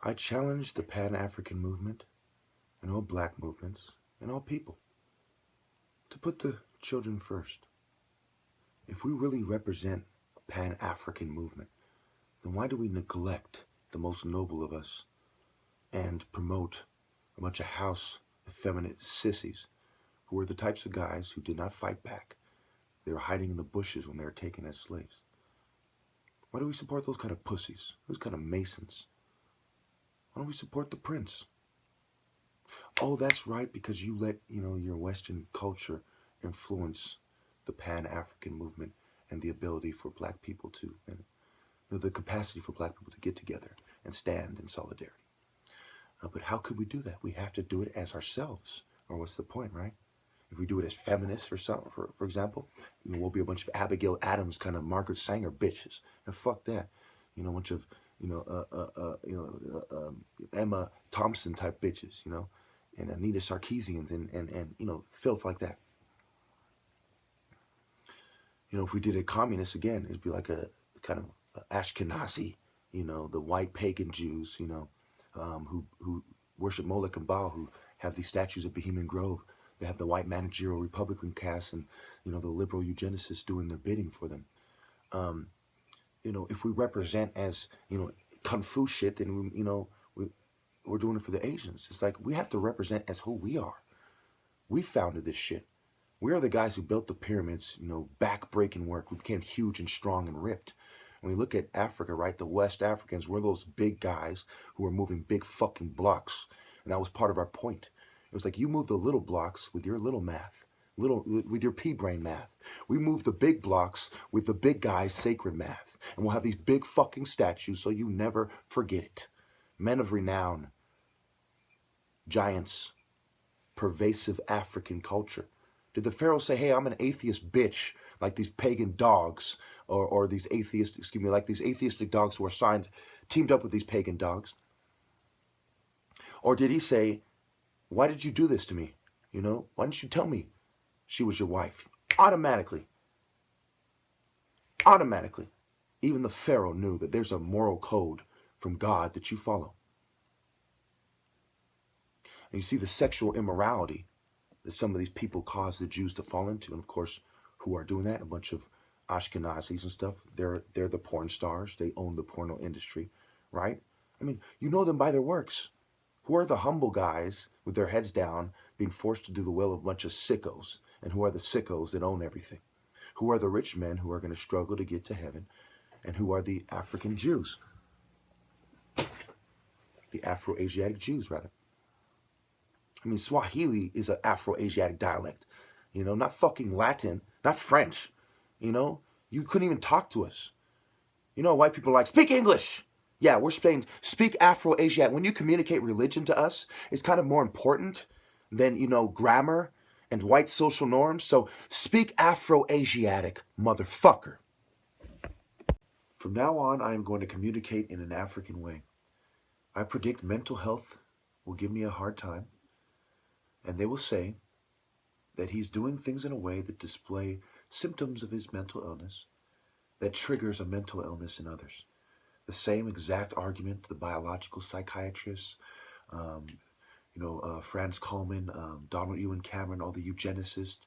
I challenge the Pan-African movement and all black movements and all people to put the children first. If we really represent a Pan-African movement, then why do we neglect the most noble of us and promote a bunch of house effeminate sissies who were the types of guys who did not fight back? They were hiding in the bushes when they were taken as slaves. Why do we support those kind of pussies, those kind of masons? Why don't we support the prince? Oh, that's right, because you let, your Western culture influence the Pan-African movement and the ability for black people to, and the capacity for black people to get together and stand in solidarity. But how could we do that? We have to do it as ourselves, or what's the point, right? If we do it as feminists, for example, we'll be a bunch of Abigail Adams kind of Margaret Sanger bitches, and fuck that, a bunch of Emma Thompson type bitches, and Anita Sarkeesians and filth like that. If we did it communist again, it'd be like a kind of Ashkenazi, the white pagan Jews, who worship Molech and Baal, who have these statues of Bohemian Grove. They have the white managerial Republican cast and, the liberal eugenicists doing their bidding for them. If we represent as, Kung Fu shit, then, we're doing it for the Asians. It's like we have to represent as who we are. We founded this shit. We are the guys who built the pyramids, back-breaking work. We became huge and strong and ripped. When we look at Africa, right, the West Africans, we're those big guys who are moving big fucking blocks. And that was part of our point. It was like you move the little blocks with your little math, with your pea-brain math. We move the big blocks with the big guys' sacred math. And we'll have these big fucking statues so you never forget it. Men of renown, giants, pervasive African culture. Did the pharaoh say, hey, I'm an atheist bitch, like these pagan dogs, or these like these atheistic dogs who are teamed up with these pagan dogs? Or did he say, why did you do this to me? Why didn't you tell me she was your wife? Automatically, even the pharaoh knew that there's a moral code from God that you follow. And you see the sexual immorality that some of these people cause the Jews to fall into. And of course, who are doing that? A bunch of Ashkenazis and stuff. They're the porn stars. They own the porno industry, right? I mean, you know them by their works. Who are the humble guys with their heads down being forced to do the will of a bunch of sickos? And who are the sickos that own everything? Who are the rich men who are going to struggle to get to heaven? And who are the African Jews? The Afro-Asiatic Jews, rather. I mean, Swahili is an Afro-Asiatic dialect. Not fucking Latin, not French. You couldn't even talk to us. White people are like, speak English. Yeah, we're saying speak Afro-Asiatic. When you communicate religion to us, it's kind of more important than, grammar and white social norms. So speak Afro-Asiatic, motherfucker. From now on, I am going to communicate in an African way. I predict mental health will give me a hard time. And they will say that he's doing things in a way that display symptoms of his mental illness that triggers a mental illness in others. The same exact argument the biological psychiatrists, Franz Coleman, Donald Ewan Cameron, all the eugenicists,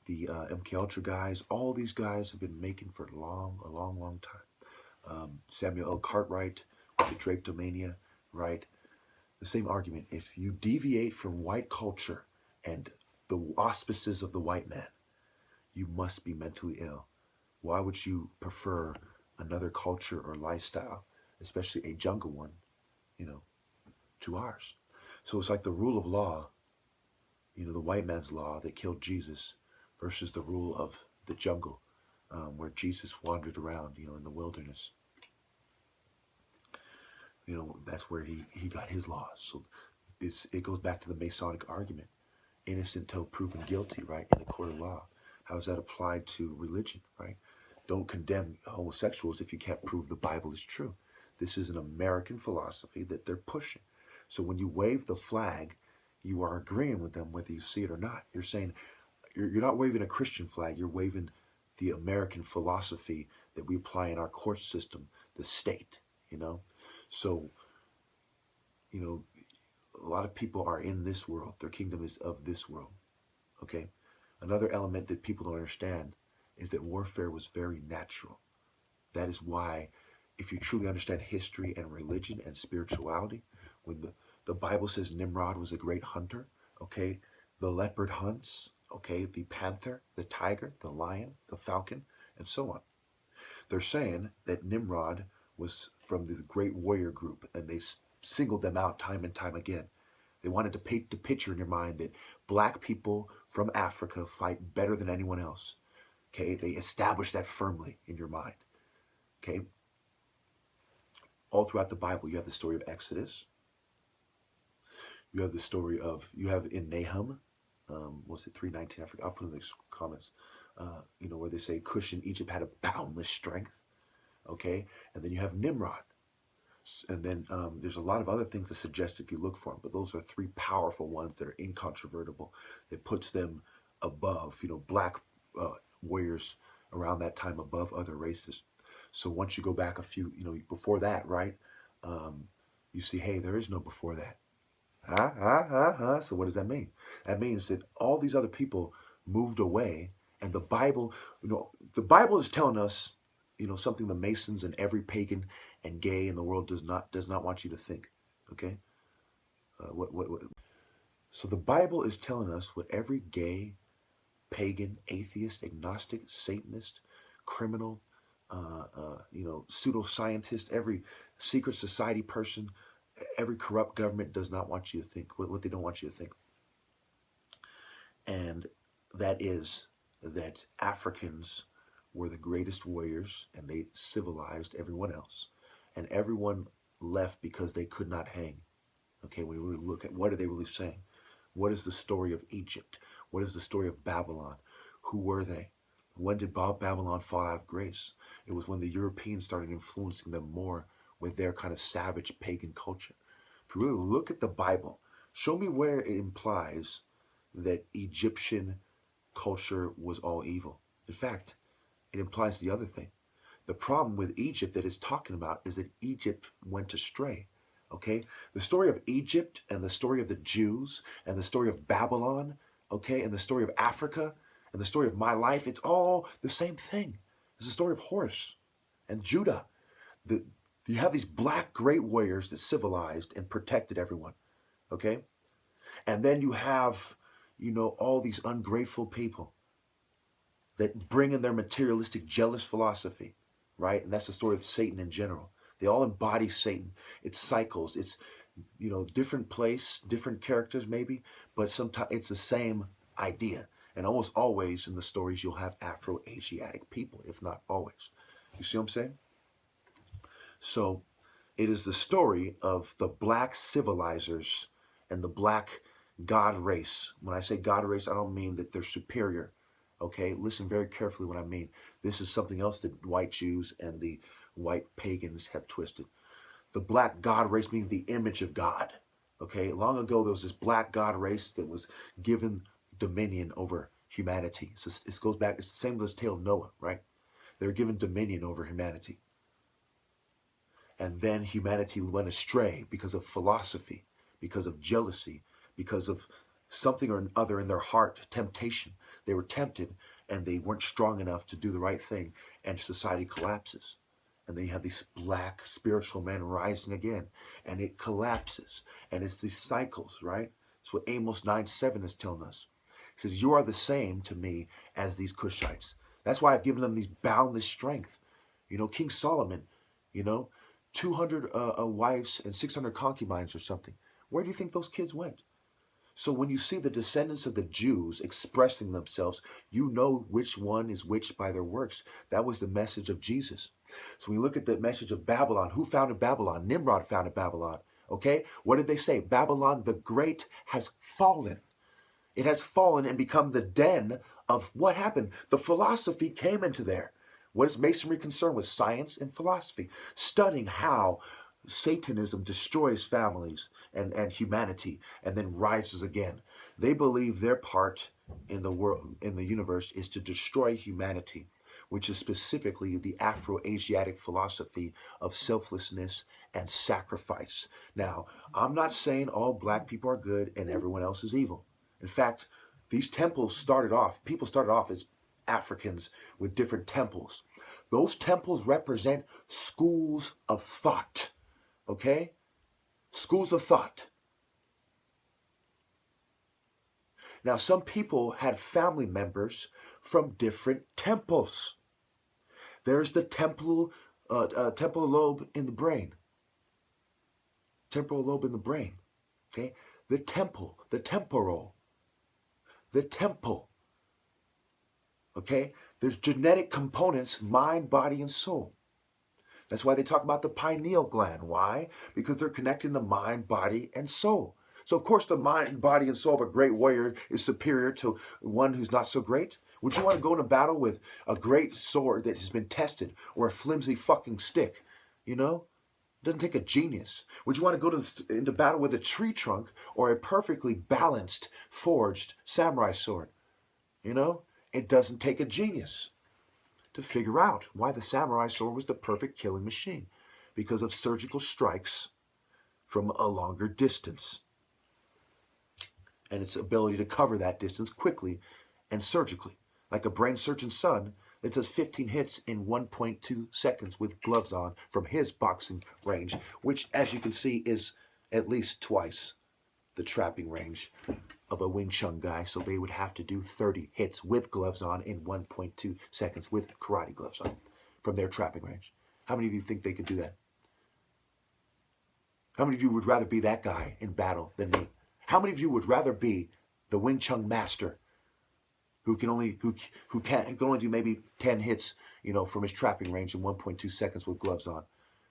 the MK Ultra guys, all these guys have been making for a long time. Samuel L. Cartwright with the drapetomania, right? The same argument. If you deviate from white culture and the auspices of the white man, you must be mentally ill. Why would you prefer another culture or lifestyle, especially a jungle one, to ours? So it's like the rule of law, the white man's law that killed Jesus versus the rule of the jungle where Jesus wandered around, in the wilderness. That's where he got his laws. So it goes back to the Masonic argument. Innocent till proven guilty, right, in the court of law. How is that applied to religion, right? Don't condemn homosexuals if you can't prove the Bible is true. This is an American philosophy that they're pushing. So when you wave the flag, you are agreeing with them whether you see it or not. You're saying, you're not waving a Christian flag, you're waving the American philosophy that we apply in our court system, the state, So you know, a lot of people are in this world. Their kingdom is of this world. Okay. Another element that people don't understand is that warfare was very natural. That is why, if you truly understand history and religion and spirituality, when the Bible says Nimrod was a great hunter, okay, the leopard hunts, okay, the panther, the tiger, the lion, the falcon, and so on. They're saying that Nimrod was from this great warrior group, and they singled them out time and time again. They wanted to paint the picture in your mind that black people from Africa fight better than anyone else. Okay, they established that firmly in your mind. Okay, all throughout the Bible, you have the story of Exodus. You have the story of, you have in Nahum, what's it, 3:19? I forgot. I'll put in the comments. Where they say Cush in Egypt had a boundless strength. Okay, and then you have Nimrod, and then there's a lot of other things to suggest if you look for them, but those are three powerful ones that are incontrovertible. That puts them above, black warriors around that time above other races. So once you go back a few, before that, right? You see, hey, there is no before that. So what does that mean? That means that all these other people moved away, and the Bible, the Bible is telling us, something the Masons and every pagan and gay in the world does not want you to think. Okay, what? So the Bible is telling us what every gay, pagan, atheist, agnostic, Satanist, criminal, pseudoscientist, every secret society person, every corrupt government does not want you to think, what they don't want you to think. And that is that Africans were the greatest warriors, and they civilized everyone else. And everyone left because they could not hang. Okay, we really look at what are they really saying? What is the story of Egypt? What is the story of Babylon? Who were they? When did Babylon fall out of grace? It was when the Europeans started influencing them more with their kind of savage pagan culture. If you really look at the Bible, show me where it implies that Egyptian culture was all evil. In fact, it implies the other thing. The problem with Egypt that it's talking about is that Egypt went astray. Okay? The story of Egypt and the story of the Jews and the story of Babylon, okay, and the story of Africa and the story of my life, it's all the same thing. It's the story of Horus and Judah. You have these black great warriors that civilized and protected everyone, okay? And then you have, all these ungrateful people that bring in their materialistic, jealous philosophy, right? And that's the story of Satan in general. They all embody Satan. It's cycles. It's, different place, different characters maybe, but sometimes it's the same idea. And almost always in the stories, you'll have Afro-Asiatic people, if not always. You see what I'm saying? So it is the story of the black civilizers and the black God race. When I say God race, I don't mean that they're superior. Okay, listen very carefully what I mean. This is something else that white Jews and the white pagans have twisted. The black God race means the image of God. Okay, long ago there was this black God race that was given dominion over humanity. So it goes back, it's the same as the tale of Noah, right? They were given dominion over humanity. And then humanity went astray because of philosophy, because of jealousy, because of something or other in their heart, temptation. They were tempted and they weren't strong enough to do the right thing, and society collapses. And then you have these black spiritual men rising again, and it collapses. And it's these cycles, right? It's what Amos 9:7 is telling us. He says, you are the same to me as these Cushites. That's why I've given them these boundless strength. King Solomon, 200 wives and 600 concubines or something. Where do you think those kids went? So when you see the descendants of the Jews expressing themselves, you know which one is which by their works. That was the message of Jesus. So when you look at the message of Babylon, who founded Babylon? Nimrod founded Babylon. Okay? What did they say? Babylon the Great has fallen. It has fallen and become the den of what happened? The philosophy came into there. What is Masonry concerned with? Science and philosophy. Studying how Satanism destroys families and humanity and then rises again. They believe their part in the world, in the universe, is to destroy humanity. which is specifically the Afro-Asiatic philosophy of selflessness and sacrifice. Now, I'm not saying all black people are good and everyone else is evil. In fact, these temples started off, people started off as Africans with different temples. Those temples represent schools of thought, okay? Schools of thought. Now, some people had family members from different temples. There's the temporal lobe in the brain. Temporal lobe in the brain. Okay? The temple, the temporal, the temple. Okay? There's genetic components, mind, body, and soul. That's why they talk about the pineal gland. Why? Because they're connecting the mind, body, and soul. So, of course, the mind, body, and soul of a great warrior is superior to one who's not so great. Would you want to go into battle with a great sword that has been tested or a flimsy fucking stick? You know? It doesn't take a genius. Would you want to go into battle with a tree trunk or a perfectly balanced, forged samurai sword? You know? It doesn't take a genius to figure out why the samurai sword was the perfect killing machine. Because of surgical strikes from a longer distance. And its ability to cover that distance quickly and surgically. Like a brain surgeon's son that does 15 hits in 1.2 seconds with gloves on from his boxing range, which, as you can see, is at least twice the trapping range of a Wing Chun guy. So they would have to do 30 hits with gloves on in 1.2 seconds with karate gloves on from their trapping range. How many of you think they could do that? How many of you would rather be that guy in battle than me? How many of you would rather be the Wing Chun master who can only do maybe 10 hits, you know, from his trapping range in 1.2 seconds with gloves on,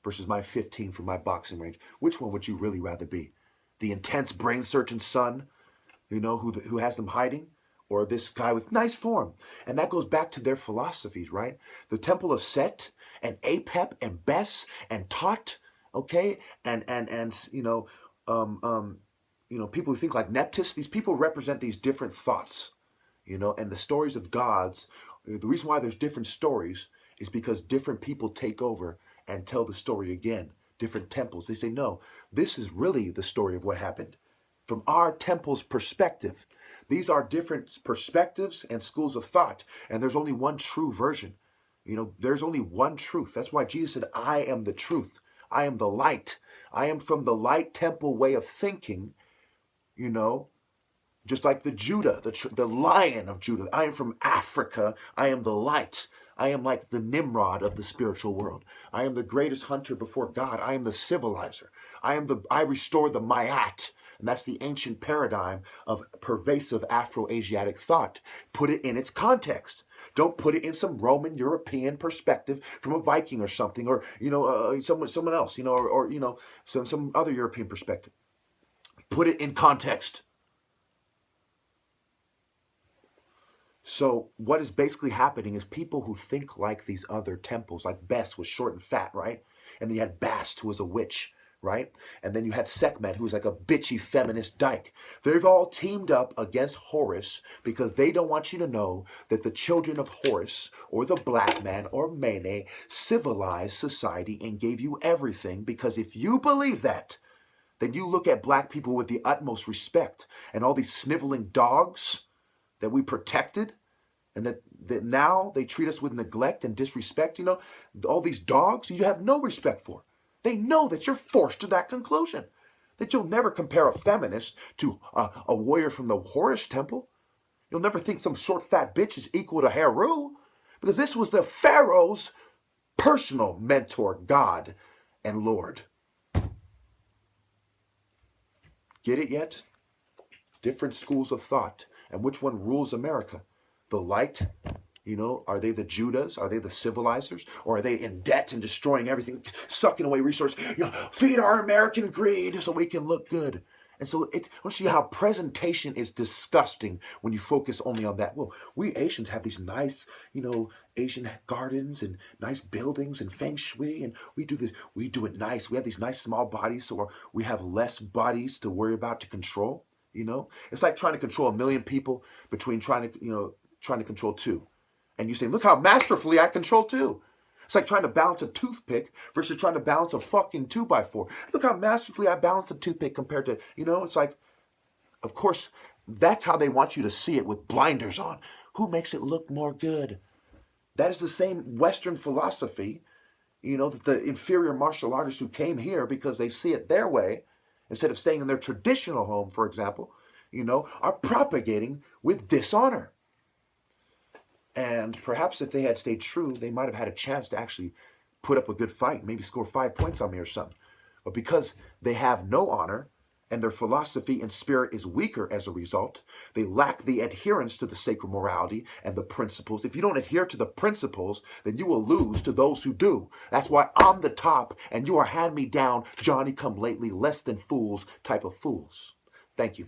versus my 15 from my boxing range? Which one would you really rather be? The intense brain surgeon son, you know, who has them hiding, or this guy with nice form? And that goes back to their philosophies, right? The Temple of Set and Apep and Bes and Tot, okay, and people who think like Neptus. These people represent these different thoughts, you know, and the stories of gods. The reason why there's different stories is because different people take over and tell the story again. Different temples. They say, no, this is really the story of what happened from our temple's perspective. These are different perspectives and schools of thought, and there's only one true version. You know, there's only one truth. That's why Jesus said, I am the truth. I am the light. I am from the light temple way of thinking, you know, just like the Judah, the lion of Judah. I am from Africa. I am the light. I am like the Nimrod of the spiritual world. I am the greatest hunter before God. I am the civilizer. I restore the Mayat. And that's the ancient paradigm of pervasive Afro-Asiatic thought. Put it in its context. Don't put it in some Roman European perspective from a Viking or something, or someone else, or some other European perspective. Put it in context. So what is basically happening is people who think like these other temples, like Bes was short and fat, right? And then you had Bast, who was a witch, right? And then you had Sekhmet, who was like a bitchy feminist dyke. They've all teamed up against Horus because they don't want you to know that the children of Horus, or the black man, or Mene, civilized society and gave you everything. Because if you believe that, then you look at black people with the utmost respect, and all these sniveling dogs that we protected, and that now they treat us with neglect and disrespect, all these dogs you have no respect for. They know that you're forced to that conclusion, that you'll never compare a feminist to a warrior from the Horus temple. You'll never think some short fat bitch is equal to Heru, because this was the Pharaoh's personal mentor, God and Lord. Get it yet? Different schools of thought. And which one rules America? The light? Are they the Judahs? Are they the civilizers? Or are they in debt and destroying everything, sucking away resources? Feed our American greed so we can look good. And so I want to see how presentation is disgusting when you focus only on that. Well, we Asians have these nice, Asian gardens and nice buildings and feng shui, and we do this. We do it nice. We have these nice small bodies, so we have less bodies to worry about to control. It's like trying to control 1 million people between trying to control 2. And you say, look how masterfully I control two. It's like trying to balance a toothpick versus trying to balance a fucking 2x4. Look how masterfully I balance a toothpick compared to, it's like, of course, that's how they want you to see it with blinders on. Who makes it look more good? That is the same Western philosophy, that the inferior martial artists who came here because they see it their way, instead of staying in their traditional home, for example, are propagating with dishonor. And perhaps if they had stayed true, they might have had a chance to actually put up a good fight, maybe score 5 points on me or something. But because they have no honor and their philosophy and spirit is weaker as a result, they lack the adherence to the sacred morality and the principles. If you don't adhere to the principles, then you will lose to those who do. That's why I'm the top and you are hand-me-down, Johnny-come-lately, less than fools type of fools. Thank you.